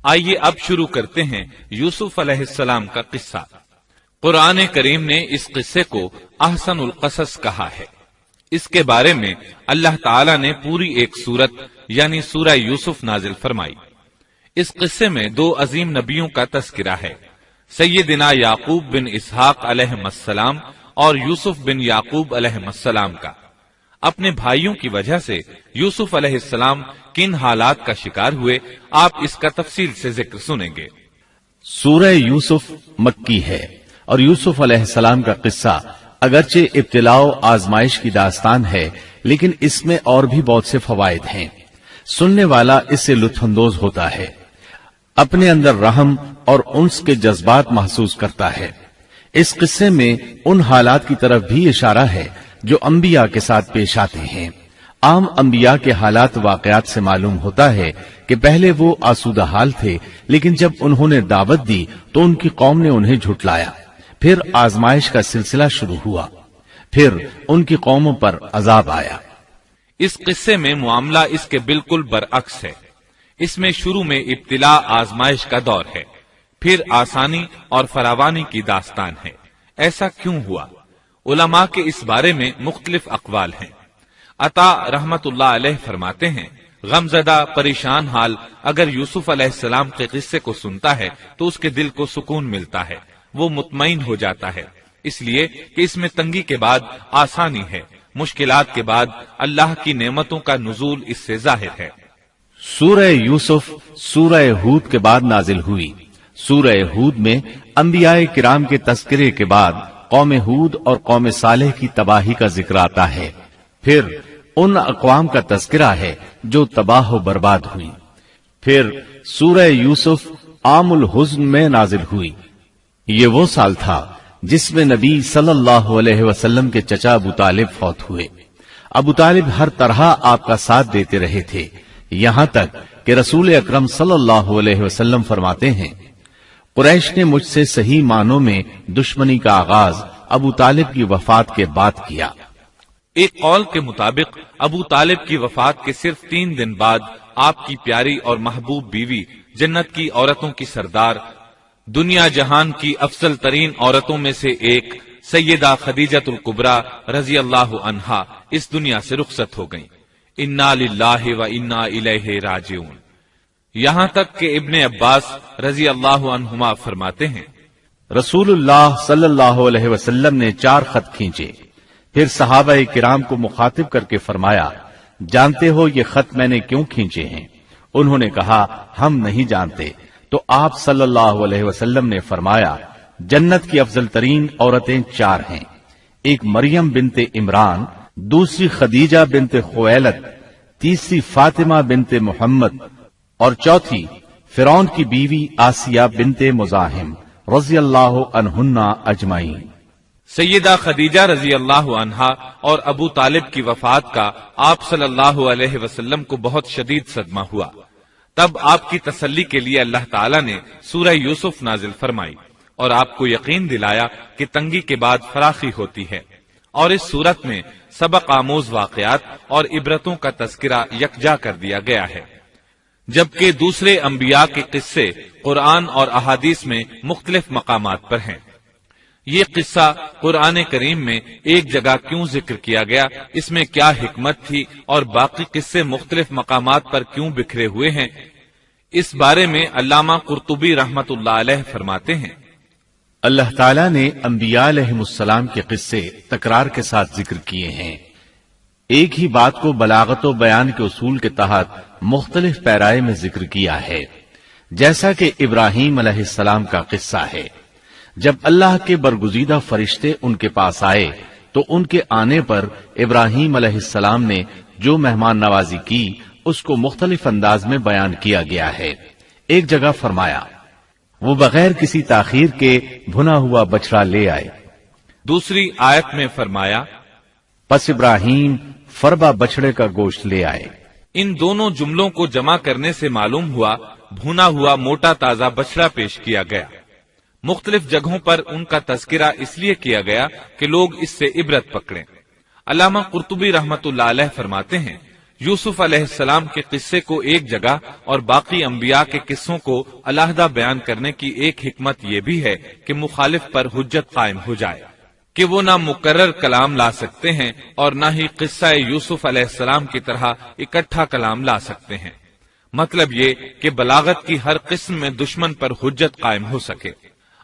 آئیے اب شروع کرتے ہیں یوسف علیہ السلام کا قصہ۔ قرآن کریم نے اس قصے کو احسن القصص کہا ہے۔ اس کے بارے میں اللہ تعالی نے پوری ایک سورت یعنی سورہ یوسف نازل فرمائی۔ اس قصے میں دو عظیم نبیوں کا تذکرہ ہے، سیدنا یعقوب بن اسحاق علیہ السلام اور یوسف بن یعقوب علیہ السلام کا۔ اپنے بھائیوں کی وجہ سے یوسف علیہ السلام کن حالات کا شکار ہوئے، آپ اس کا تفصیل سے ذکر سنیں گے۔ سورہ یوسف مکی ہے اور یوسف علیہ السلام کا قصہ اگرچہ ابتلاء و آزمائش کی داستان ہے، لیکن اس میں اور بھی بہت سے فوائد ہیں۔ سننے والا اس سے لطف اندوز ہوتا ہے، اپنے اندر رحم اور انس کے جذبات محسوس کرتا ہے۔ اس قصے میں ان حالات کی طرف بھی اشارہ ہے جو انبیاء کے ساتھ پیش آتے ہیں۔ عام انبیاء کے حالات واقعات سے معلوم ہوتا ہے کہ پہلے وہ آسودہ حال تھے، لیکن جب انہوں نے دعوت دی تو ان کی قوم نے انہیں جھٹلایا، پھر آزمائش کا سلسلہ شروع ہوا، پھر ان کی قوموں پر عذاب آیا۔ اس قصے میں معاملہ اس کے بالکل برعکس ہے۔ اس میں شروع میں ابتلاء آزمائش کا دور ہے، پھر آسانی اور فراوانی کی داستان ہے۔ ایسا کیوں ہوا؟ علماء کے اس بارے میں مختلف اقوال ہیں۔ عطا رحمت اللہ علیہ فرماتے ہیں، غمزدہ پریشان حال اگر یوسف علیہ السلام کے قصے کو سنتا ہے تو اس کے دل کو سکون ملتا ہے، وہ مطمئن ہو جاتا ہے، اس لیے کہ اس میں تنگی کے بعد آسانی ہے، مشکلات کے بعد اللہ کی نعمتوں کا نزول اس سے ظاہر ہے۔ سورہ یوسف سورہ ہود کے بعد نازل ہوئی۔ سورہ ہود میں انبیاء کرام کے تذکرے کے بعد قوم ہود اور قوم صالح کی تباہی کا ذکر آتا ہے، پھر ان اقوام کا تذکرہ ہے جو تباہ و برباد ہوئی۔ پھر سورہ یوسف عام الحزن میں نازل ہوئی۔ یہ وہ سال تھا جس میں نبی صلی اللہ علیہ وسلم کے چچا ابو طالب فوت ہوئے۔ ابو طالب ہر طرح آپ کا ساتھ دیتے رہے تھے، یہاں تک کہ رسول اکرم صلی اللہ علیہ وسلم فرماتے ہیں، قریش نے مجھ سے صحیح معنوں میں دشمنی کا آغاز ابو طالب کی وفات کے بعد کیا۔ ایک قول کے مطابق ابو طالب کی وفات کے صرف 3 دن بعد آپ کی پیاری اور محبوب بیوی، جنت کی عورتوں کی سردار، دنیا جہان کی افضل ترین عورتوں میں سے ایک سیدہ خدیجۃ الکبریٰ رضی اللہ عنہا اس دنیا سے رخصت ہو گئیں۔ انا للہ و انا الیہ راجعون۔ یہاں تک کہ ابن عباس رضی اللہ عنہما فرماتے ہیں، رسول اللہ صلی اللہ علیہ وسلم نے 4 خط کھینچے، پھر صحابہ کرام کو مخاطب کر کے فرمایا، جانتے ہو یہ خط میں نے کیوں کھینچے ہیں؟ انہوں نے کہا، ہم نہیں جانتے۔ تو آپ صلی اللہ علیہ وسلم نے فرمایا، جنت کی افضل ترین عورتیں 4 ہیں، ایک مریم بنت عمران، دوسری خدیجہ بنت خویلد، تیسری فاطمہ بنت محمد اور چوتھی فرعون کی بیوی آسیہ بنت مزاحم رضی اللہ عنہن اجمعین۔ سیدہ خدیجہ رضی اللہ عنہا اور ابو طالب کی وفات کا آپ صلی اللہ علیہ وسلم کو بہت شدید صدمہ ہوا۔ تب آپ کی تسلی کے لیے اللہ تعالیٰ نے سورہ یوسف نازل فرمائی اور آپ کو یقین دلایا کہ تنگی کے بعد فراخی ہوتی ہے، اور اس صورت میں سبق آموز واقعات اور عبرتوں کا تذکرہ یکجا کر دیا گیا ہے، جبکہ دوسرے انبیاء کے قصے قرآن اور احادیث میں مختلف مقامات پر ہیں۔ یہ قصہ قرآن کریم میں ایک جگہ کیوں ذکر کیا گیا، اس میں کیا حکمت تھی، اور باقی قصے مختلف مقامات پر کیوں بکھرے ہوئے ہیں، اس بارے میں علامہ قرطبی رحمت اللہ علیہ فرماتے ہیں، اللہ تعالیٰ نے انبیاء علیہم السلام کے قصے تکرار کے ساتھ ذکر کیے ہیں۔ ایک ہی بات کو بلاغت و بیان کے اصول کے تحت مختلف پیرائے میں ذکر کیا ہے، جیسا کہ ابراہیم علیہ السلام کا قصہ ہے۔ جب اللہ کے برگزیدہ فرشتے ان کے پاس آئے تو ان کے آنے پر ابراہیم علیہ السلام نے جو مہمان نوازی کی اس کو مختلف انداز میں بیان کیا گیا ہے۔ ایک جگہ فرمایا، وہ بغیر کسی تاخیر کے بھنا ہوا بچڑا لے آئے۔ دوسری آیت میں فرمایا، پس ابراہیم فربا بچڑے کا گوشت لے آئے۔ ان دونوں جملوں کو جمع کرنے سے معلوم ہوا بھونا ہوا موٹا تازہ بچڑا پیش کیا گیا۔ مختلف جگہوں پر ان کا تذکرہ اس لیے کیا گیا کہ لوگ اس سے عبرت پکڑیں۔ علامہ قرطبی رحمت اللہ علیہ فرماتے ہیں، یوسف علیہ السلام کے قصے کو ایک جگہ اور باقی انبیاء کے قصوں کو علیحدہ بیان کرنے کی ایک حکمت یہ بھی ہے کہ مخالف پر حجت قائم ہو جائے کہ وہ نہ مکرر کلام لا سکتے ہیں اور نہ ہی قصہ یوسف علیہ السلام کی طرح اکٹھا کلام لا سکتے ہیں۔ مطلب یہ کہ بلاغت کی ہر قسم میں دشمن پر حجت قائم ہو سکے۔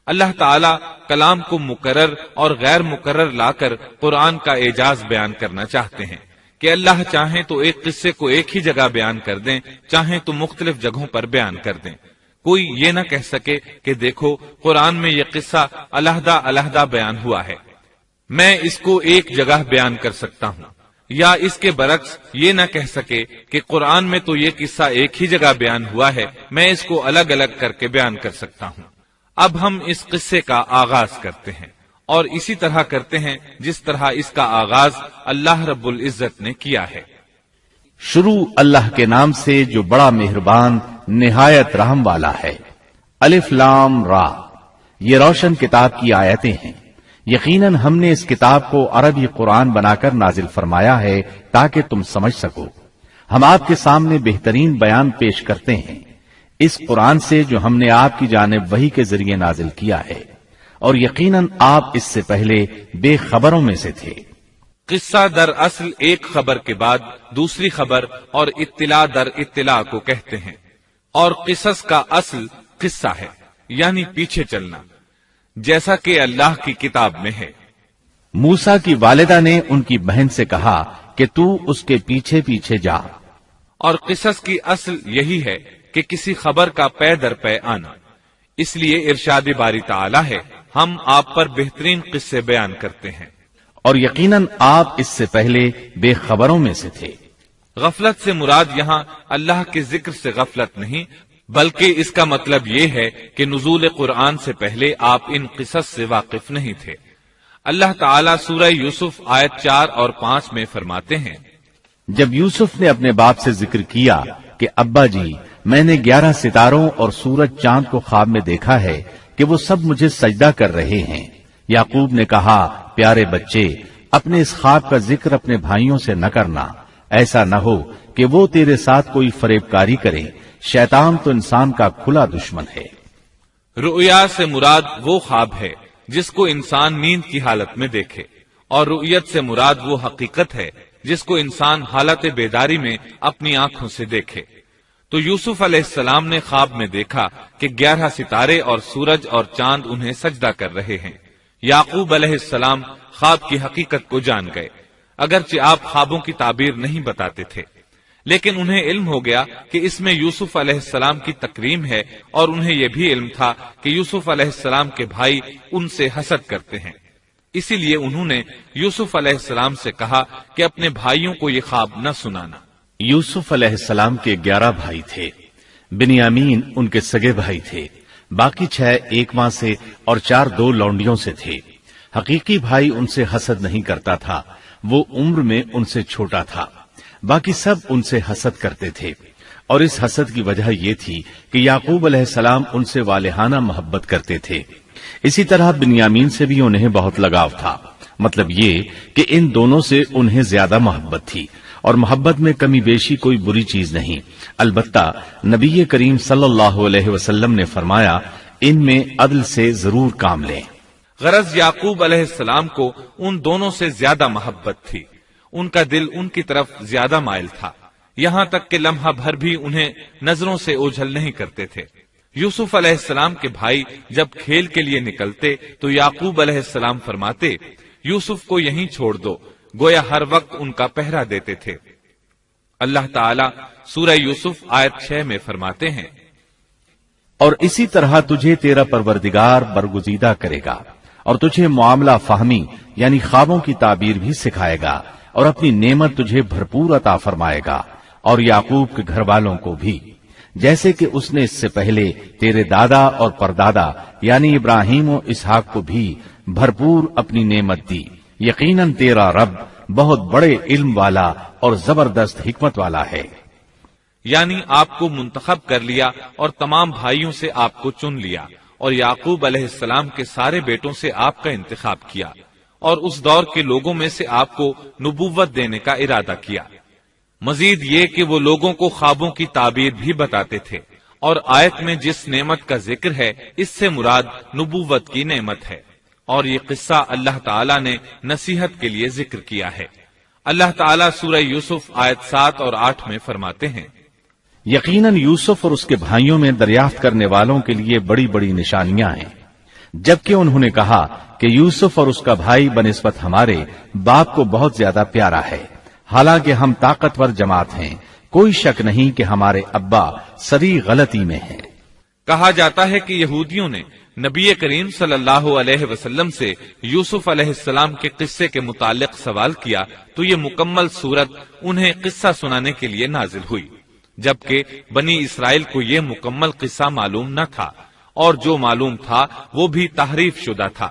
اللہ تعالی کلام کو مکرر اور غیر مکرر لا کر قرآن کا اعجاز بیان کرنا چاہتے ہیں کہ اللہ چاہیں تو ایک قصے کو ایک ہی جگہ بیان کر دیں، چاہیں تو مختلف جگہوں پر بیان کر دیں۔ کوئی یہ نہ کہہ سکے کہ دیکھو قرآن میں یہ قصہ علیحدہ علیحدہ بیان ہوا ہے، میں اس کو ایک جگہ بیان کر سکتا ہوں، یا اس کے برعکس یہ نہ کہہ سکے کہ قرآن میں تو یہ قصہ ایک ہی جگہ بیان ہوا ہے، میں اس کو الگ الگ کر کے بیان کر سکتا ہوں۔ اب ہم اس قصے کا آغاز کرتے ہیں اور اسی طرح کرتے ہیں جس طرح اس کا آغاز اللہ رب العزت نے کیا ہے۔ شروع اللہ کے نام سے جو بڑا مہربان نہایت رحم والا ہے۔ الف لام را، یہ روشن کتاب کی آیتیں ہیں۔ یقیناً ہم نے اس کتاب کو عربی قرآن بنا کر نازل فرمایا ہے تاکہ تم سمجھ سکو۔ ہم آپ کے سامنے بہترین بیان پیش کرتے ہیں اس قرآن سے جو ہم نے آپ کی جانب وحی کے ذریعے نازل کیا ہے، اور یقیناً آپ اس سے پہلے بے خبروں میں سے تھے۔ قصہ در اصل ایک خبر کے بعد دوسری خبر اور اطلاع در اطلاع کو کہتے ہیں، اور قصص کا اصل قصہ ہے یعنی پیچھے چلنا، جیسا کہ اللہ کی کتاب میں ہے۔ موسیٰ کی والدہ نے ان کی بہن سے کہا کہ تو اس کے پیچھے پیچھے جا، اور قصص کی اصل یہی ہے کہ کسی خبر کا پے در پے آنا۔ اس لیے ارشاد باری تعالی ہے، ہم آپ پر بہترین قصے بیان کرتے ہیں، اور یقیناً آپ اس سے پہلے بے خبروں میں سے تھے۔ غفلت سے مراد یہاں اللہ کے ذکر سے غفلت نہیں، بلکہ اس کا مطلب یہ ہے کہ نزول قرآن سے پہلے آپ ان قصص سے واقف نہیں تھے۔ اللہ تعالیٰ سورہ یوسف آیت 4 اور 5 میں فرماتے ہیں، جب یوسف نے اپنے باپ سے ذکر کیا کہ ابا جی، میں نے 11 ستاروں اور سورج چاند کو خواب میں دیکھا ہے کہ وہ سب مجھے سجدہ کر رہے ہیں، یعقوب نے کہا، پیارے بچے، اپنے اس خواب کا ذکر اپنے بھائیوں سے نہ کرنا، ایسا نہ ہو کہ وہ تیرے ساتھ کوئی فریب کاری کرے، شیطان تو انسان کا کھلا دشمن ہے۔ رؤیا سے مراد وہ خواب ہے جس کو انسان نیند کی حالت میں دیکھے، اور رؤیت سے مراد وہ حقیقت ہے جس کو انسان حالت بیداری میں اپنی آنکھوں سے دیکھے۔ تو یوسف علیہ السلام نے خواب میں دیکھا کہ 11 ستارے اور سورج اور چاند انہیں سجدہ کر رہے ہیں۔ یعقوب علیہ السلام خواب کی حقیقت کو جان گئے، اگرچہ آپ خوابوں کی تعبیر نہیں بتاتے تھے، لیکن انہیں علم ہو گیا کہ اس میں یوسف علیہ السلام کی تکریم ہے، اور انہیں یہ بھی علم تھا کہ یوسف علیہ السلام کے بھائی ان سے حسد کرتے ہیں۔ اسی لیے انہوں نے یوسف علیہ السلام سے کہا کہ اپنے بھائیوں کو یہ خواب نہ سنانا۔ یوسف علیہ السلام کے 11 بھائی تھے، بنیامین ان کے سگے بھائی تھے، باقی 6 ایک ماں سے اور 4 2 لونڈیوں سے تھے۔ حقیقی بھائی ان سے حسد نہیں کرتا تھا، وہ عمر میں ان سے چھوٹا تھا، باقی سب ان سے حسد کرتے تھے، اور اس حسد کی وجہ یہ تھی کہ یعقوب علیہ السلام ان سے والہانہ محبت کرتے تھے۔ اسی طرح بنیامین سے بھی انہیں بہت لگاؤ تھا، مطلب یہ کہ ان دونوں سے انہیں زیادہ محبت تھی، اور محبت میں کمی بیشی کوئی بری چیز نہیں، البتہ نبی کریم صلی اللہ علیہ وسلم نے فرمایا، ان میں عدل سے ضرور کام لیں۔ غرض یعقوب علیہ السلام کو ان دونوں سے زیادہ محبت تھی، ان کا دل ان کی طرف زیادہ مائل تھا، یہاں تک کہ لمحہ بھر بھی انہیں نظروں سے اوجھل نہیں کرتے تھے۔ یوسف علیہ السلام کے بھائی جب کھیل کے لیے نکلتے تو یعقوب علیہ السلام فرماتے، یوسف کو یہیں چھوڑ دو، گویا ہر وقت ان کا پہرا دیتے تھے۔ اللہ تعالیٰ سورہ یوسف آیت 6 میں فرماتے ہیں، اور اسی طرح تجھے تیرا پروردگار برگزیدہ کرے گا، اور تجھے معاملہ فہمی یعنی خوابوں کی تعبیر بھی سکھائے گا، اور اپنی نعمت تجھے بھرپور عطا فرمائے گا، اور یعقوب کے گھر والوں کو بھی، جیسے کہ اس نے اس سے پہلے تیرے دادا اور پردادا یعنی ابراہیم و اسحاق کو بھی بھرپور اپنی نعمت دی۔ یقیناً تیرا رب بہت بڑے علم والا اور زبردست حکمت والا ہے۔ یعنی آپ کو منتخب کر لیا اور تمام بھائیوں سے آپ کو چن لیا، اور یعقوب علیہ السلام کے سارے بیٹوں سے آپ کا انتخاب کیا، اور اس دور کے لوگوں میں سے آپ کو نبوت دینے کا ارادہ کیا۔ مزید یہ کہ وہ لوگوں کو خوابوں کی تعبیر بھی بتاتے تھے، اور آیت میں جس نعمت کا ذکر ہے اس سے مراد نبوت کی نعمت ہے، اور یہ قصہ اللہ تعالیٰ نے نصیحت کے لیے ذکر کیا ہے۔ اللہ تعالیٰ سورہ یوسف آیت 7 اور 8 میں فرماتے ہیں، یقیناً یوسف اور اس کے بھائیوں میں دریافت کرنے والوں کے لیے بڑی بڑی نشانیاں ہیں، جبکہ انہوں نے کہا کہ یوسف اور اس کا بھائی بنسبت ہمارے باپ کو بہت زیادہ پیارا ہے، حالانکہ ہم طاقتور جماعت ہیں، کوئی شک نہیں کہ ہمارے ابا سری غلطی میں ہیں۔ کہا جاتا ہے کہ یہودیوں نے نبی کریم صلی اللہ علیہ وسلم سے یوسف علیہ السلام کے قصے کے متعلق سوال کیا تو یہ مکمل صورت انہیں قصہ سنانے کے لیے نازل ہوئی، جبکہ بنی اسرائیل کو یہ مکمل قصہ معلوم نہ تھا، اور جو معلوم تھا وہ بھی تحریف شدہ تھا۔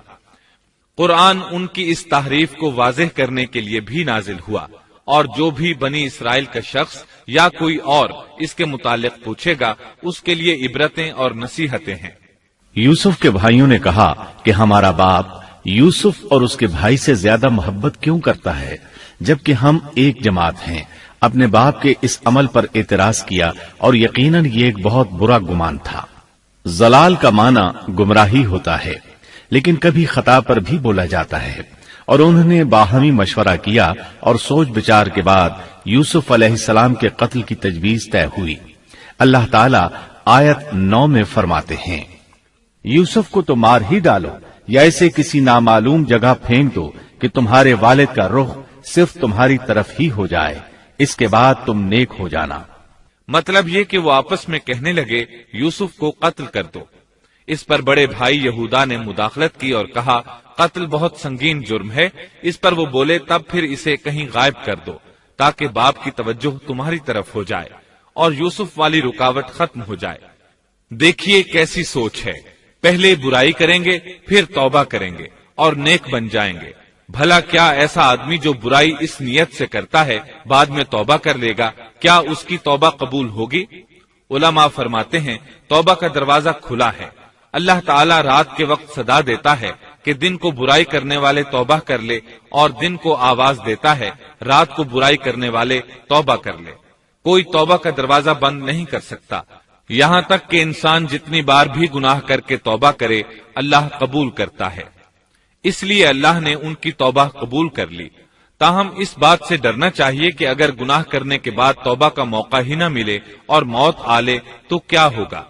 قرآن ان کی اس تحریف کو واضح کرنے کے لیے بھی نازل ہوا، اور جو بھی بنی اسرائیل کا شخص یا کوئی اور اس کے متعلق پوچھے گا اس کے لیے عبرتیں اور نصیحتیں ہیں۔ یوسف کے بھائیوں نے کہا کہ ہمارا باپ یوسف اور اس کے بھائی سے زیادہ محبت کیوں کرتا ہے، جبکہ ہم ایک جماعت ہیں۔ اپنے باپ کے اس عمل پر اعتراض کیا، اور یقیناً یہ ایک بہت برا گمان تھا۔ زلال کا معنی گمراہی ہوتا ہے، لیکن کبھی خطا پر بھی بولا جاتا ہے، اور انہوں نے باہمی مشورہ کیا اور سوچ بچار کے بعد یوسف علیہ السلام کے قتل کی تجویز طے ہوئی۔ اللہ تعالیٰ آیت 9 میں فرماتے ہیں، یوسف کو تو مار ہی ڈالو یا اسے کسی نامعلوم جگہ پھینک دو کہ تمہارے والد کا رخ صرف تمہاری طرف ہی ہو جائے، اس کے بعد تم نیک ہو جانا۔ مطلب یہ کہ وہ آپس میں کہنے لگے یوسف کو قتل کر دو۔ اس پر بڑے بھائی یہودا نے مداخلت کی اور کہا قتل بہت سنگین جرم ہے۔ اس پر وہ بولے تب پھر اسے کہیں غائب کر دو تاکہ باپ کی توجہ تمہاری طرف ہو جائے اور یوسف والی رکاوٹ ختم ہو جائے۔ دیکھیے کیسی سوچ ہے، پہلے برائی کریں گے پھر توبہ کریں گے اور نیک بن جائیں گے۔ بھلا کیا ایسا آدمی جو برائی اس نیت سے کرتا ہے بعد میں توبہ کر لے گا، کیا اس کی توبہ قبول ہوگی؟ علماء فرماتے ہیں توبہ کا دروازہ کھلا ہے۔ اللہ تعالیٰ رات کے وقت صدا دیتا ہے کہ دن کو برائی کرنے والے توبہ کر لے، اور دن کو آواز دیتا ہے رات کو برائی کرنے والے توبہ کر لے۔ کوئی توبہ کا دروازہ بند نہیں کر سکتا، یہاں تک کہ انسان جتنی بار بھی گناہ کر کے توبہ کرے اللہ قبول کرتا ہے۔ اس لیے اللہ نے ان کی توبہ قبول کر لی۔ تاہم اس بات سے ڈرنا چاہیے کہ اگر گناہ کرنے کے بعد توبہ کا موقع ہی نہ ملے اور موت آ لے تو کیا ہوگا؟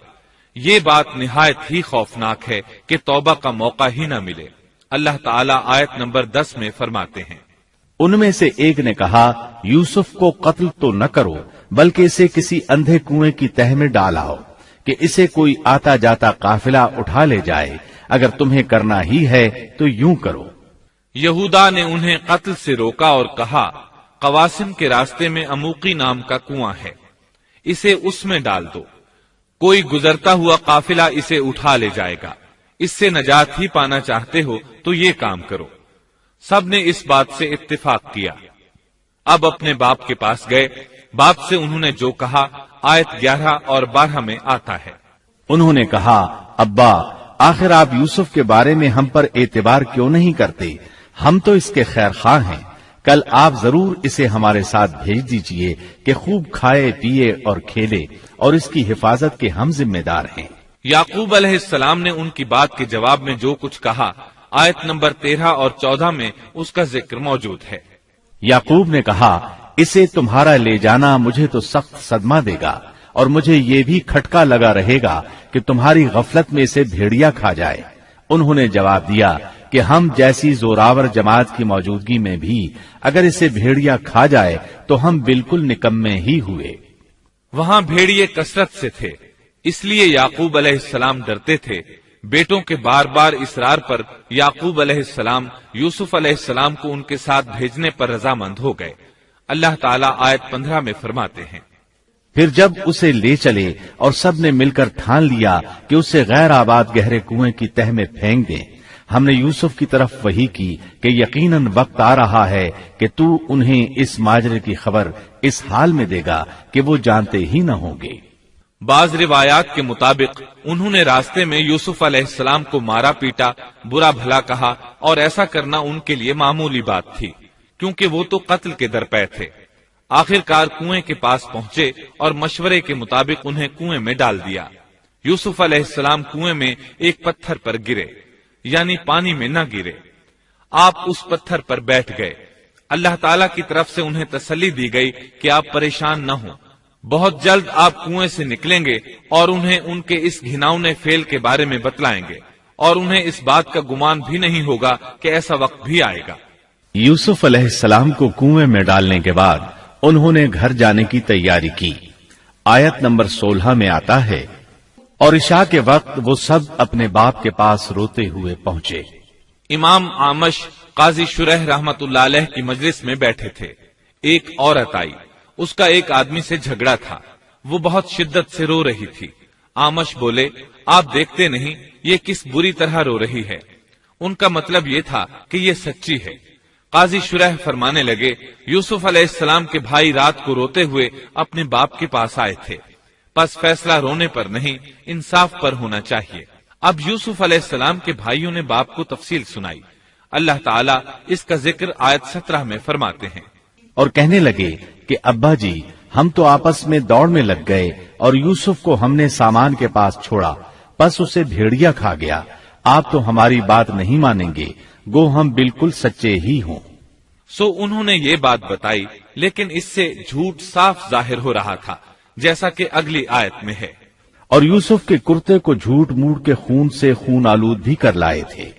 یہ بات نہایت ہی خوفناک ہے کہ توبہ کا موقع ہی نہ ملے۔ اللہ تعالیٰ آیت نمبر 10 میں فرماتے ہیں، ان میں سے ایک نے کہا یوسف کو قتل تو نہ کرو بلکہ اسے کسی اندھے کنویں کی تہ میں ڈالاؤ کہ اسے کوئی آتا جاتا قافلہ اٹھا لے جائے، اگر تمہیں کرنا ہی ہے تو یوں کرو۔ یہودا نے انہیں قتل سے روکا اور کہا قواسم کے راستے میں اموقی نام کا کنواں ہے، اسے اس میں ڈال دو، کوئی گزرتا ہوا قافلہ اسے اٹھا لے جائے گا، اس سے نجات ہی پانا چاہتے ہو تو یہ کام کرو۔ سب نے اس بات سے اتفاق کیا۔ اب اپنے باپ کے پاس گئے، باپ سے انہوں نے جو کہا آیت 11 اور 12 میں آتا ہے، انہوں نے کہا ابا آخر آپ یوسف کے بارے میں ہم پر اعتبار کیوں نہیں کرتے؟ ہم تو اس کے خیر خواہ ہیں، کل آپ ضرور اسے ہمارے ساتھ بھیج دیجئے کہ خوب کھائے پیے اور کھیلے، اور اس کی حفاظت کے ہم ذمہ دار ہیں۔ یعقوب علیہ السلام نے ان کی بات کے جواب میں جو کچھ کہا آیت نمبر 13 اور 14 میں اس کا ذکر موجود ہے۔ یعقوب نے کہا اسے تمہارا لے جانا مجھے تو سخت صدمہ دے گا، اور مجھے یہ بھی کھٹکا لگا رہے گا کہ تمہاری غفلت میں اسے بھیڑیا کھا جائے۔ انہوں نے جواب دیا کہ ہم جیسی زوراور جماعت کی موجودگی میں بھی اگر اسے بھیڑیا کھا جائے تو ہم بالکل نکمے ہی ہوئے۔ وہاں بھیڑیے کثرت سے تھے، اس لیے یعقوب علیہ السلام ڈرتے تھے۔ بیٹوں کے بار بار اصرار پر یعقوب علیہ السلام یوسف علیہ السلام کو ان کے ساتھ بھیجنے پر رضامند ہو گئے۔ اللہ تعالیٰ آیت 15 میں فرماتے ہیں، پھر جب اسے لے چلے اور سب نے مل کر ٹھان لیا کہ اسے غیر آباد گہرے کنویں کی تہ میں پھینک دیں، ہم نے یوسف کی طرف وحی کی کہ یقیناً وقت آ رہا ہے کہ تو انہیں اس ماجرے کی خبر اس حال میں دے گا کہ وہ جانتے ہی نہ ہوں گے۔ بعض روایات کے مطابق انہوں نے راستے میں یوسف علیہ السلام کو مارا پیٹا، برا بھلا کہا، اور ایسا کرنا ان کے لیے معمولی بات تھی کیونکہ وہ تو قتل کے درپے تھے۔ آخر کار کنویں کے پاس پہنچے اور مشورے کے مطابق انہیں کنویں میں ڈال دیا۔ یوسف علیہ السلام کنویں میں ایک پتھر پر گرے، یعنی پانی میں نہ گرے، آپ اس پتھر پر بیٹھ گئے۔ اللہ تعالیٰ کی طرف سے انہیں تسلی دی گئی کہ آپ پریشان نہ ہوں، بہت جلد آپ کنویں سے نکلیں گے اور انہیں ان کے اس گھناؤنے فعل کے بارے میں بتلائیں گے، اور انہیں اس بات کا گمان بھی نہیں ہوگا کہ ایسا وقت بھی آئے گا۔ یوسف علیہ السلام کو کنویں میں ڈالنے کے بعد انہوں نے گھر جانے کی تیاری کی۔ آیت نمبر 16 میں آتا ہے، اور عشاء کے وقت وہ سب اپنے باپ کے پاس روتے ہوئے پہنچے۔ امام عامش قاضی شرح رحمت اللہ علیہ کی مجلس میں بیٹھے تھے۔ ایک عورت آئی، اس کا ایک آدمی سے جھگڑا تھا، وہ بہت شدت سے رو رہی تھی۔ عامش بولے، آپ دیکھتے نہیں یہ کس بری طرح رو رہی ہے؟ ان کا مطلب یہ تھا کہ یہ سچی ہے۔ قاضی شرح فرمانے لگے، یوسف علیہ السلام کے بھائی رات کو روتے ہوئے اپنے باپ کے پاس آئے تھے، پس فیصلہ رونے پر نہیں انصاف پر ہونا چاہیے۔ اب یوسف علیہ السلام کے بھائیوں نے باپ کو تفصیل سنائی۔ اللہ تعالیٰ اس کا ذکر آیت 17 میں فرماتے ہیں، اور کہنے لگے کہ ابا جی ہم تو آپس میں دوڑ میں لگ گئے اور یوسف کو ہم نے سامان کے پاس چھوڑا، پس اسے بھیڑیا کھا گیا۔ آپ تو ہماری بات نہیں مانیں گے، گو ہم بالکل سچے ہی ہوں۔ سو انہوں نے یہ بات بتائی، لیکن اس سے جھوٹ صاف ظاہر ہو رہا تھا، جیسا کہ اگلی آیت میں ہے۔ اور یوسف کے کرتے کو جھوٹ موڑ کے خون سے خون آلود بھی کر لائے تھے۔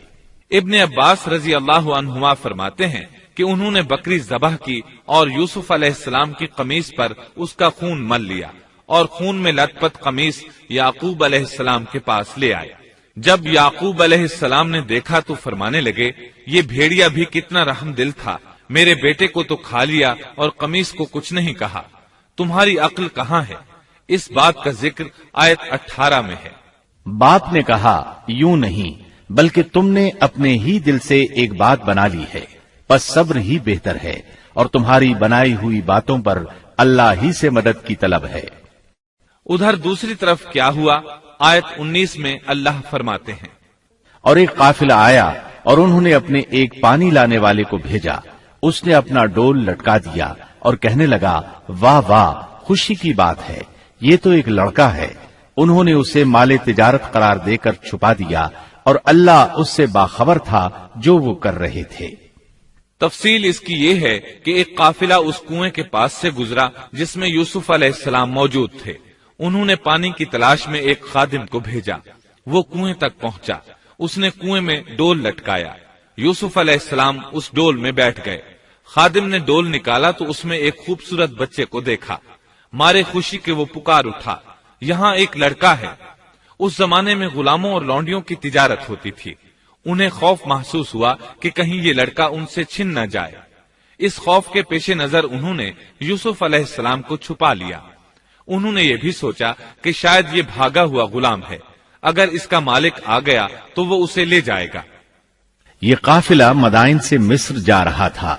ابن عباس رضی اللہ عنہما فرماتے ہیں کہ انہوں نے بکری ذبح کی اور یوسف علیہ السلام کی قمیص پر اس کا خون مل لیا، اور خون میں لت پت قمیص یعقوب علیہ السلام کے پاس لے آئے۔ جب یعقوب علیہ السلام نے دیکھا تو فرمانے لگے، یہ بھیڑیا بھی کتنا رحم دل تھا، میرے بیٹے کو تو کھا لیا اور قمیص کو کچھ نہیں کہا، تمہاری عقل کہاں ہے؟ اس بات کا ذکر آیت 18 میں ہے۔ باپ نے کہا، یوں نہیں بلکہ تم نے اپنے ہی دل سے ایک بات بنا لی ہے، پس صبر ہی بہتر ہے، اور تمہاری بنائی ہوئی باتوں پر اللہ ہی سے مدد کی طلب ہے۔ ادھر دوسری طرف کیا ہوا؟ آیت 19 میں اللہ فرماتے ہیں، اور ایک قافلہ آیا اور انہوں نے اپنے ایک پانی لانے والے کو بھیجا، اس نے اپنا ڈول لٹکا دیا اور کہنے لگا، واہ واہ، خوشی کی بات ہے، یہ تو ایک لڑکا ہے۔ انہوں نے اسے مال تجارت قرار دے کر چھپا دیا، اور اللہ اس سے باخبر تھا جو وہ کر رہے تھے۔ تفصیل اس کی یہ ہے کہ ایک قافلہ اس کنویں کے پاس سے گزرا جس میں یوسف علیہ السلام موجود تھے۔ انہوں نے پانی کی تلاش میں ایک خادم کو بھیجا، وہ کنویں تک پہنچا، اس نے کنویں میں ڈول لٹکایا، یوسف علیہ السلام اس ڈول میں بیٹھ گئے۔ خادم نے ڈول نکالا تو اس میں ایک خوبصورت بچے کو دیکھا، مارے خوشی کے وہ پکار اٹھا، یہاں ایک لڑکا ہے۔ اس زمانے میں غلاموں اور لونڈیوں کی تجارت ہوتی تھی، انہیں خوف محسوس ہوا کہ کہیں یہ لڑکا ان سے چھن نہ جائے۔ اس خوف کے پیش نظر انہوں نے یوسف علیہ السلام کو چھپا لیا۔ انہوں نے یہ بھی سوچا کہ شاید یہ بھاگا ہوا غلام ہے، اگر اس کا مالک آ گیا تو وہ اسے لے جائے گا۔ یہ قافلہ مدائن سے مصر جا رہا تھا۔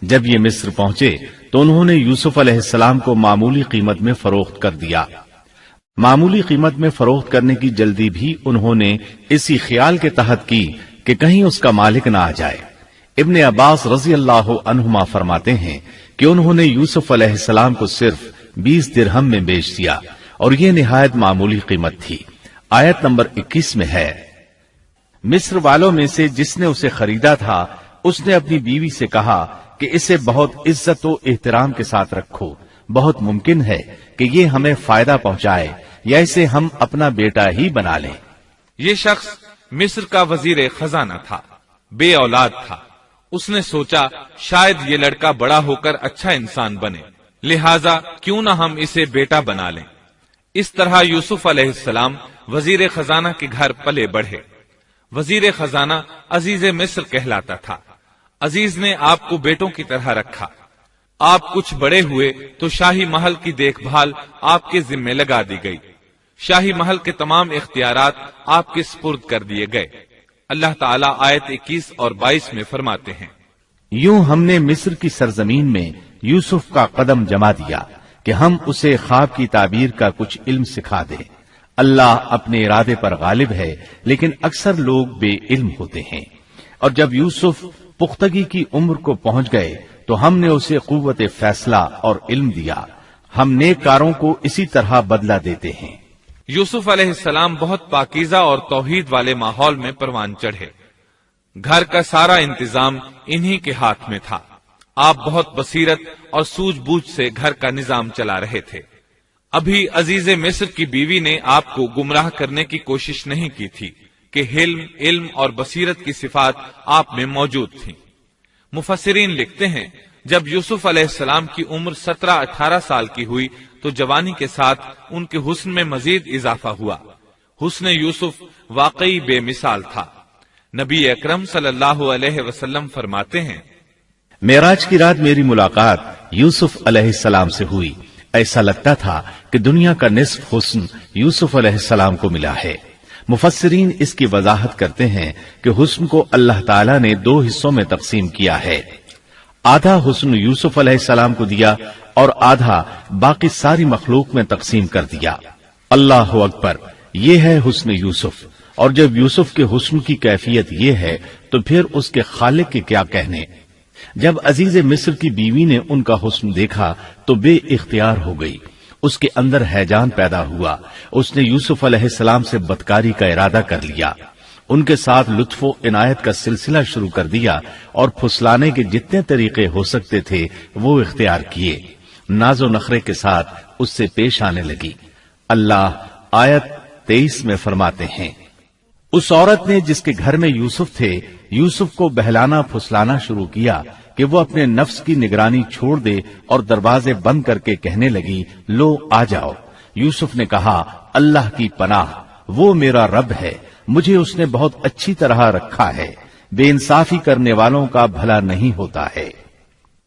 جب یہ مصر پہنچے تو انہوں نے یوسف علیہ السلام کو معمولی قیمت میں فروخت کر دیا۔ معمولی قیمت میں فروخت کرنے کی جلدی بھی انہوں نے اسی خیال کے تحت کی کہ کہیں اس کا مالک نہ آ جائے۔ ابن عباس رضی اللہ عنہما فرماتے ہیں کہ انہوں نے یوسف علیہ السلام کو صرف 20 درہم میں بیچ دیا، اور یہ نہایت معمولی قیمت تھی۔ آیت نمبر 21 میں ہے، مصر والوں میں سے جس نے اسے خریدا تھا اس نے اپنی بیوی سے کہا کہ اسے بہت عزت و احترام کے ساتھ رکھو، بہت ممکن ہے کہ یہ ہمیں فائدہ پہنچائے یا اسے ہم اپنا بیٹا ہی بنا لیں۔ یہ شخص مصر کا وزیر خزانہ تھا، بے اولاد تھا۔ اس نے سوچا شاید یہ لڑکا بڑا ہو کر اچھا انسان بنے، لہذا کیوں نہ ہم اسے بیٹا بنا لیں۔ اس طرح یوسف علیہ السلام وزیر خزانہ کے گھر پلے بڑھے۔ وزیر خزانہ عزیز مصر کہلاتا تھا۔ عزیز نے آپ کو بیٹوں کی طرح رکھا۔ آپ کچھ بڑے ہوئے تو شاہی محل کی دیکھ بھال آپ کے ذمے لگا دی گئی، شاہی محل کے تمام اختیارات آپ کے سپرد کر دیے گئے۔ اللہ تعالیٰ آیت 21 اور 22 میں فرماتے ہیں، یوں ہم نے مصر کی سرزمین میں یوسف کا قدم جما دیا کہ ہم اسے خواب کی تعبیر کا کچھ علم سکھا دیں۔ اللہ اپنے ارادے پر غالب ہے، لیکن اکثر لوگ بے علم ہوتے ہیں۔ اور جب یوسف پختگی کی عمر کو پہنچ گئے تو ہم نے اسے قوت فیصلہ اور علم دیا. ہم نیک کاروں کو اسی طرح بدلہ دیتے ہیں. یوسف علیہ السلام بہت پاکیزہ اور توحید والے ماحول میں پروان چڑھے. گھر کا سارا انتظام انہی کے ہاتھ میں تھا. آپ بہت بصیرت اور سوجھ بوجھ سے گھر کا نظام چلا رہے تھے. ابھی عزیز مصر کی بیوی نے آپ کو گمراہ کرنے کی کوشش نہیں کی تھی کہ حلم، علم اور بصیرت کی صفات آپ میں موجود تھیں. مفسرین لکھتے ہیں جب یوسف علیہ السلام کی عمر 17-18 سال کی ہوئی تو جوانی کے ساتھ ان کے حسن میں مزید اضافہ ہوا. حسن یوسف واقعی بے مثال تھا. نبی اکرم صلی اللہ علیہ وسلم فرماتے ہیں، معراج کی رات میری ملاقات یوسف علیہ السلام سے ہوئی. ایسا لگتا تھا کہ دنیا کا نصف حسن یوسف علیہ السلام کو ملا ہے. مفسرین اس کی وضاحت کرتے ہیں کہ حسن کو اللہ تعالیٰ نے 2 حصوں میں تقسیم کیا ہے. آدھا حسن یوسف علیہ السلام کو دیا اور آدھا باقی ساری مخلوق میں تقسیم کر دیا. اللہ اکبر، یہ ہے حسن یوسف. اور جب یوسف کے حسن کی کیفیت یہ ہے تو پھر اس کے خالق کے کیا کہنے. جب عزیز مصر کی بیوی نے ان کا حسن دیکھا تو بے اختیار ہو گئی. اس کے اندر ہیجان پیدا ہوا. اس نے یوسف علیہ السلام سے بدکاری کا ارادہ کر لیا. ان کے ساتھ لطف و عنایت کا سلسلہ شروع کر دیا اور پھسلانے کے جتنے طریقے ہو سکتے تھے وہ اختیار کیے. ناز و نخرے کے ساتھ اس سے پیش آنے لگی. اللہ آیت 23 میں فرماتے ہیں، اس عورت نے جس کے گھر میں یوسف تھے یوسف کو بہلانا پھسلانا شروع کیا کہ وہ اپنے نفس کی نگرانی چھوڑ دے اور دروازے بند کر کے کہنے لگی، لو آ جاؤ. یوسف نے کہا، اللہ کی پناہ، وہ میرا رب ہے، مجھے اس نے بہت اچھی طرح رکھا ہے. بے انصافی کرنے والوں کا بھلا نہیں ہوتا ہے.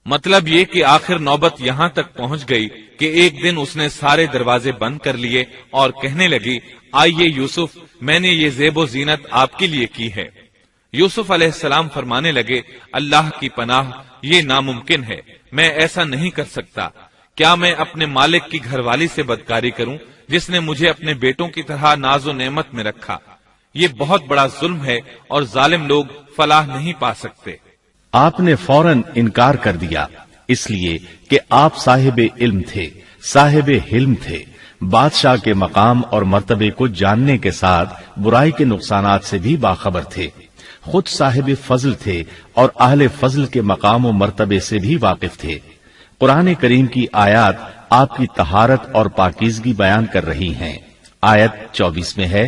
مطلب یہ کہ آخر نوبت یہاں تک پہنچ گئی کہ ایک دن اس نے سارے دروازے بند کر لیے اور کہنے لگی، آئیے یوسف، میں نے یہ زیب و زینت آپ کے لیے کی ہے. یوسف علیہ السلام فرمانے لگے، اللہ کی پناہ، یہ ناممکن ہے، میں ایسا نہیں کر سکتا. کیا میں اپنے مالک کی گھر والی سے بدکاری کروں جس نے مجھے اپنے بیٹوں کی طرح ناز و نعمت میں رکھا؟ یہ بہت بڑا ظلم ہے اور ظالم لوگ فلاح نہیں پا سکتے. آپ نے فوراً انکار کر دیا، اس لیے کہ آپ صاحب علم تھے، صاحب حلم تھے، بادشاہ کے مقام اور مرتبے کو جاننے کے ساتھ برائی کے نقصانات سے بھی باخبر تھے. خود صاحب فضل تھے اور اہل فضل کے مقام و مرتبے سے بھی واقف تھے. قرآن کریم کی آیات آپ کی طہارت اور پاکیزگی بیان کر رہی ہیں. آیت 24 میں ہے،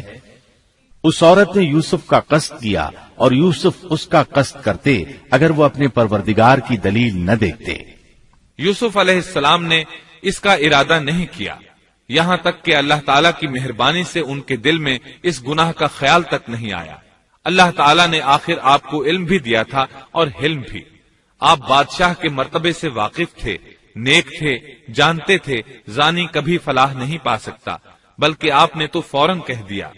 اس عورت نے یوسف کا قصد کیا اور یوسف اس کا قصد کرتے اگر وہ اپنے پروردگار کی دلیل نہ دیکھتے. یوسف علیہ السلام نے اس کا ارادہ نہیں کیا، یہاں تک کہ اللہ تعالیٰ کی مہربانی سے ان کے دل میں اس گناہ کا خیال تک نہیں آیا. اللہ تعالیٰ نے آخر آپ کو علم بھی دیا تھا اور حلم بھی. آپ بادشاہ کے مرتبے سے واقف تھے، نیک تھے، جانتے تھے زانی کبھی فلاح نہیں پا سکتا، بلکہ آپ نے تو فوراً کہہ دیا،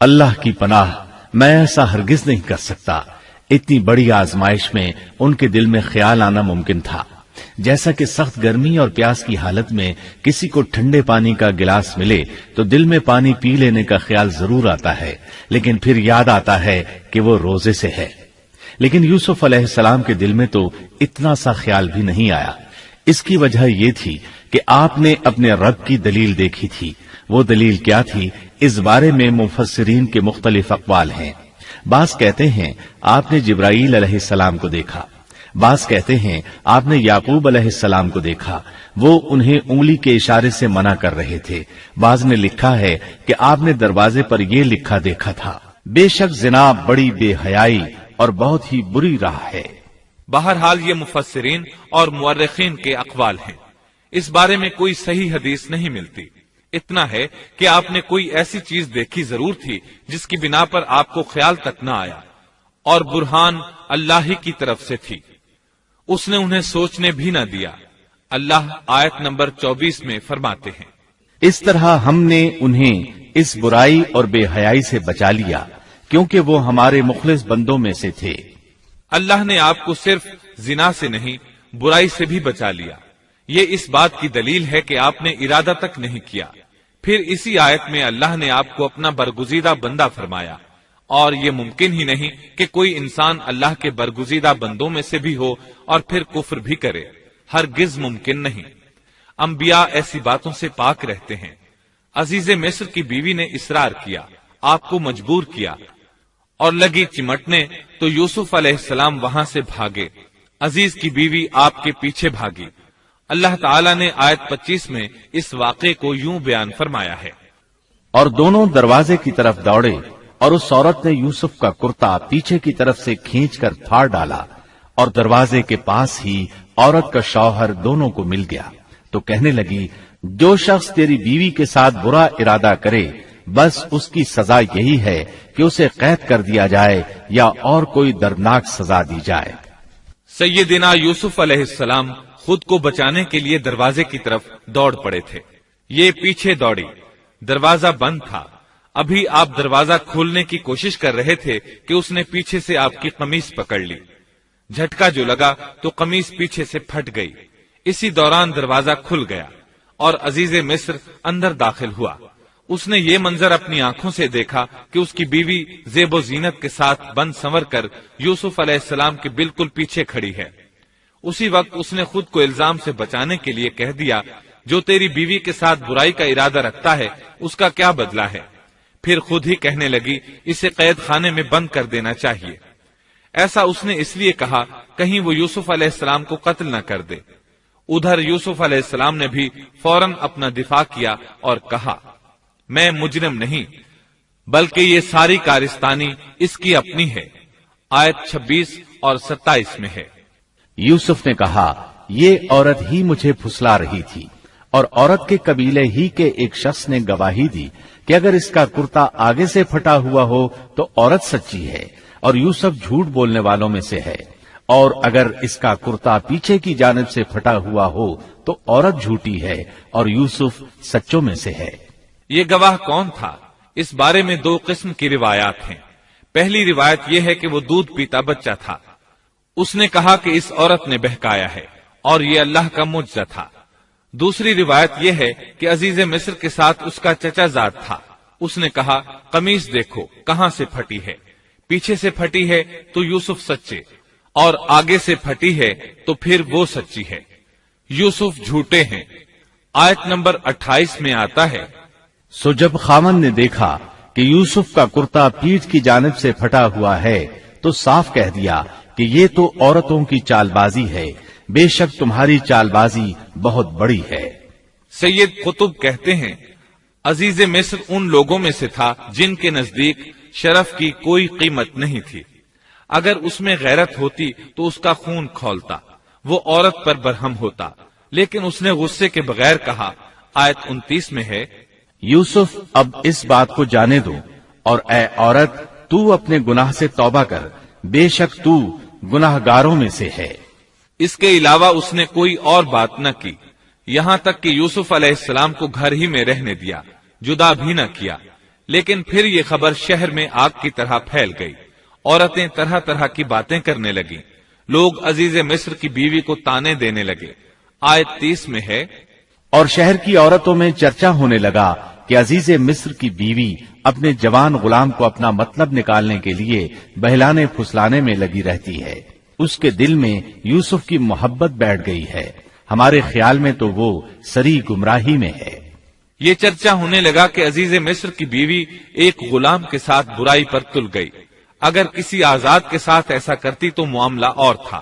اللہ کی پناہ، میں ایسا ہرگز نہیں کر سکتا. اتنی بڑی آزمائش میں ان کے دل میں خیال آنا ممکن تھا. جیسا کہ سخت گرمی اور پیاس کی حالت میں کسی کو ٹھنڈے پانی کا گلاس ملے تو دل میں پانی پی لینے کا خیال ضرور آتا ہے، لیکن پھر یاد آتا ہے کہ وہ روزے سے ہے. لیکن یوسف علیہ السلام کے دل میں تو اتنا سا خیال بھی نہیں آیا. اس کی وجہ یہ تھی کہ آپ نے اپنے رب کی دلیل دیکھی تھی. وہ دلیل کیا تھی، اس بارے میں مفسرین کے مختلف اقوال ہیں. بعض کہتے ہیں آپ نے جبرائیل علیہ السلام کو دیکھا، بعض کہتے ہیں آپ نے یعقوب علیہ السلام کو دیکھا، وہ انہیں انگلی کے اشارے سے منع کر رہے تھے. بعض نے لکھا ہے کہ آپ نے دروازے پر یہ لکھا دیکھا تھا، بے شک زنا بڑی بے حیائی اور بہت ہی بری راہ ہے. بہرحال یہ مفسرین اور مورخین کے اقوال ہیں. اس بارے میں کوئی صحیح حدیث نہیں ملتی. اتنا ہے کہ آپ نے کوئی ایسی چیز دیکھی ضرور تھی جس کی بنا پر آپ کو خیال تک نہ آیا، اور برہان اللہ ہی کی طرف سے تھی، اس نے انہیں سوچنے بھی نہ دیا. اللہ آیت نمبر 24 میں فرماتے ہیں، اس طرح ہم نے انہیں اس برائی اور بے حیائی سے بچا لیا کیونکہ وہ ہمارے مخلص بندوں میں سے تھے. اللہ نے آپ کو صرف زنا سے نہیں برائی سے بھی بچا لیا. یہ اس بات کی دلیل ہے کہ آپ نے ارادہ تک نہیں کیا. پھر اسی آیت میں اللہ نے آپ کو اپنا برگزیدہ بندہ فرمایا اور یہ ممکن ہی نہیں کہ کوئی انسان اللہ کے برگزیدہ بندوں میں سے بھی ہو اور پھر کفر بھی کرے، ہرگز ممکن نہیں۔ انبیاء ایسی باتوں سے پاک رہتے ہیں۔ عزیز مصر کی بیوی نے اصرار کیا، آپ کو مجبور کیا اور لگی چمٹنے تو یوسف علیہ السلام وہاں سے بھاگے۔ عزیز کی بیوی آپ کے پیچھے بھاگی۔ اللہ تعالیٰ نے آیت 25 میں اس واقعے کو یوں بیان فرمایا ہے، اور دونوں دروازے کی طرف دوڑے، اور اس عورت نے یوسف کا کرتا پیچھے کی طرف سے کھینچ کر پھاڑ ڈالا، اور دروازے کے پاس ہی عورت کا شوہر دونوں کو مل گیا، تو کہنے لگی، جو شخص تیری بیوی کے ساتھ برا ارادہ کرے بس اس کی سزا یہی ہے کہ اسے قید کر دیا جائے یا اور کوئی دردناک سزا دی جائے۔ سیدنا یوسف علیہ السلام خود کو بچانے کے لیے دروازے کی طرف دوڑ پڑے تھے، یہ پیچھے دوڑی، دروازہ بند تھا۔ ابھی آپ دروازہ کھولنے کی کوشش کر رہے تھے کہ اس نے پیچھے سے آپ کی قمیص پکڑ لی، جھٹکا جو لگا تو قمیص پیچھے سے پھٹ گئی۔ اسی دوران دروازہ کھل گیا اور عزیز مصر اندر داخل ہوا۔ اس نے یہ منظر اپنی آنکھوں سے دیکھا کہ اس کی بیوی زیب و زینت کے ساتھ بن سنور کر یوسف علیہ السلام کے بالکل پیچھے کھڑی ہے۔ اسی وقت اس نے خود کو الزام سے بچانے کے لیے کہہ دیا، جو تیری بیوی کے ساتھ برائی کا ارادہ رکھتا ہے اس کا کیا بدلہ ہے؟ پھر خود ہی کہنے لگی، اسے قید خانے میں بند کر دینا چاہیے۔ ایسا اس نے اس لیے کہا کہیں وہ یوسف علیہ السلام کو قتل نہ کر دے۔ ادھر یوسف علیہ السلام نے بھی فوراً اپنا دفاع کیا اور کہا، میں مجرم نہیں بلکہ یہ ساری کارستانی اس کی اپنی ہے۔ آیت 26 اور 27 میں ہے۔ یوسف نے کہا، یہ عورت ہی مجھے پھسلا رہی تھی، اور عورت کے قبیلے ہی کے ایک شخص نے گواہی دی کہ اگر اس کا کرتا آگے سے پھٹا ہوا ہو تو عورت سچی ہے اور یوسف جھوٹ بولنے والوں میں سے ہے، اور اگر اس کا کرتا پیچھے کی جانب سے پھٹا ہوا ہو تو عورت جھوٹی ہے اور یوسف سچوں میں سے ہے۔ یہ گواہ کون تھا؟ اس بارے میں دو قسم کی روایات ہیں۔ پہلی روایت یہ ہے کہ وہ دودھ پیتا بچہ تھا، اس نے کہا کہ اس عورت نے بہکایا ہے اور یہ اللہ کا معجزہ تھا۔ دوسری روایت یہ ہے کہ عزیز مصر کے ساتھ اس کا چچا زاد تھا، اس نے کہا، قمیص دیکھو کہاں سے پھٹی ہے، پیچھے سے پھٹی ہے تو یوسف سچے، اور آگے سے پھٹی ہے تو پھر وہ سچی ہے، یوسف جھوٹے ہیں۔ آیت نمبر 28 میں آتا ہے، سو جب خاوند نے دیکھا کہ یوسف کا کرتا پیٹھ کی جانب سے پھٹا ہوا ہے تو صاف کہہ دیا کہ یہ تو عورتوں کی چال بازی ہے، بے شک تمہاری چال بازی بہت بڑی ہے۔ سید قطب کہتے ہیں، عزیز مصر ان لوگوں میں سے تھا جن کے نزدیک شرف کی کوئی قیمت نہیں تھی۔ اگر اس میں غیرت ہوتی تو اس کا خون کھولتا، وہ عورت پر برہم ہوتا، لیکن اس نے غصے کے بغیر کہا۔ آیت 29 میں ہے، یوسف اب اس بات کو جانے دو، اور اے عورت تو اپنے گناہ سے توبہ کر، بے شک تو گناہ گاروں میں سے ہے۔ اس کے علاوہ اس نے کوئی اور بات نہ کی، یہاں تک کہ یوسف علیہ السلام کو گھر ہی میں رہنے دیا، جدا بھی نہ کیا۔ لیکن پھر یہ خبر شہر میں آگ کی طرح پھیل گئی، عورتیں طرح طرح کی باتیں کرنے لگیں، لوگ عزیز مصر کی بیوی کو تانے دینے لگے۔ آیت 30 میں ہے، اور شہر کی عورتوں میں چرچا ہونے لگا کہ عزیز مصر کی بیوی اپنے جوان غلام کو اپنا مطلب نکالنے کے لیے بہلانے پھسلانے میں لگی رہتی ہے، اس کے دل میں یوسف کی محبت بیٹھ گئی ہے، ہمارے خیال میں تو وہ سری گمراہی میں ہے۔ یہ چرچا ہونے لگا کہ عزیز مصر کی بیوی ایک غلام کے ساتھ برائی پر تل گئی، اگر کسی آزاد کے ساتھ ایسا کرتی تو معاملہ اور تھا،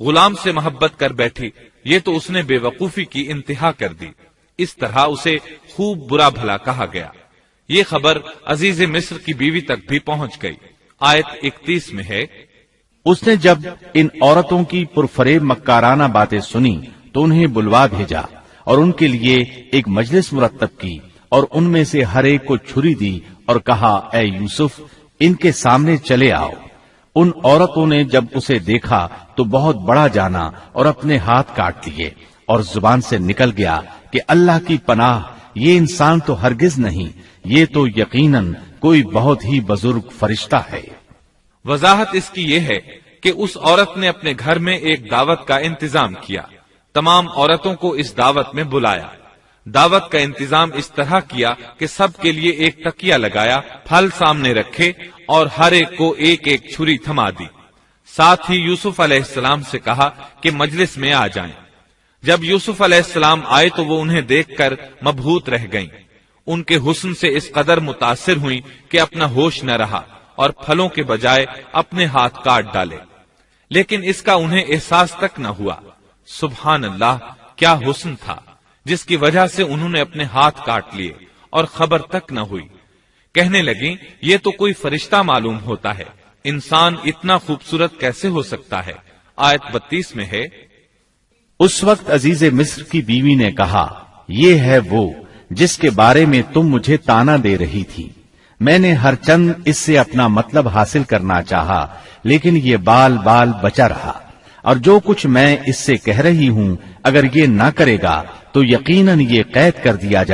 غلام سے محبت کر بیٹھی، یہ تو اس نے بے وقوفی کی انتہا کر دی، اس طرح اسے خوب برا بھلا کہا گیا۔ یہ خبر عزیز مصر کی بیوی تک بھی پہنچ گئی۔ آیت 31 میں ہے، اس نے جب ان عورتوں کی پرفریب مکارانہ باتیں سنی تو انہیں بلوا بھیجا اور ان کے لیے ایک مجلس مرتب کی، اور ان میں سے ہر ایک کو چھری دی اور کہا، اے یوسف ان کے سامنے چلے آؤ۔ ان عورتوں نے جب اسے دیکھا تو بہت بڑا جانا اور اپنے ہاتھ کاٹ لیے، اور زبان سے نکل گیا کہ اللہ کی پناہ، یہ انسان تو ہرگز نہیں، یہ تو یقیناً کوئی بہت ہی بزرگ فرشتہ ہے۔ وضاحت اس کی یہ ہے کہ اس عورت نے اپنے گھر میں ایک دعوت کا انتظام کیا، تمام عورتوں کو اس دعوت میں بلایا، دعوت کا انتظام اس طرح کیا کہ سب کے لیے ایک تکیہ لگایا، پھل سامنے رکھے اور ہر ایک کو ایک ایک چھری تھما دی۔ ساتھ ہی یوسف علیہ السلام سے کہا کہ مجلس میں آ جائیں۔ جب یوسف علیہ السلام آئے تو وہ انہیں دیکھ کر مبہوت رہ گئیں۔ ان کے حسن سے اس قدر متاثر ہوئیں کہ اپنا ہوش نہ رہا اور پھلوں کے بجائے اپنے ہاتھ کاٹ ڈالے، لیکن اس کا انہیں احساس تک نہ ہوا۔ سبحان اللہ، کیا حسن تھا جس کی وجہ سے انہوں نے اپنے ہاتھ کاٹ لیے اور خبر تک نہ ہوئی۔ کہنے لگیں یہ تو کوئی فرشتہ معلوم ہوتا ہے، انسان اتنا خوبصورت کیسے ہو سکتا ہے۔ آیت 32 میں ہے، اس وقت عزیز مصر کی بیوی نے کہا، یہ ہے وہ جس کے بارے میں تم مجھے تانا دے رہی تھی۔ میں نے ہر چند اس سے اپنا مطلب حاصل کرنا چاہا، لیکن یہ بال بال بچا رہا، اور جو کچھ میں اس سے کہہ رہی ہوں اگر یہ نہ کرے گا تو یقیناً یہ قید کر دیا جائے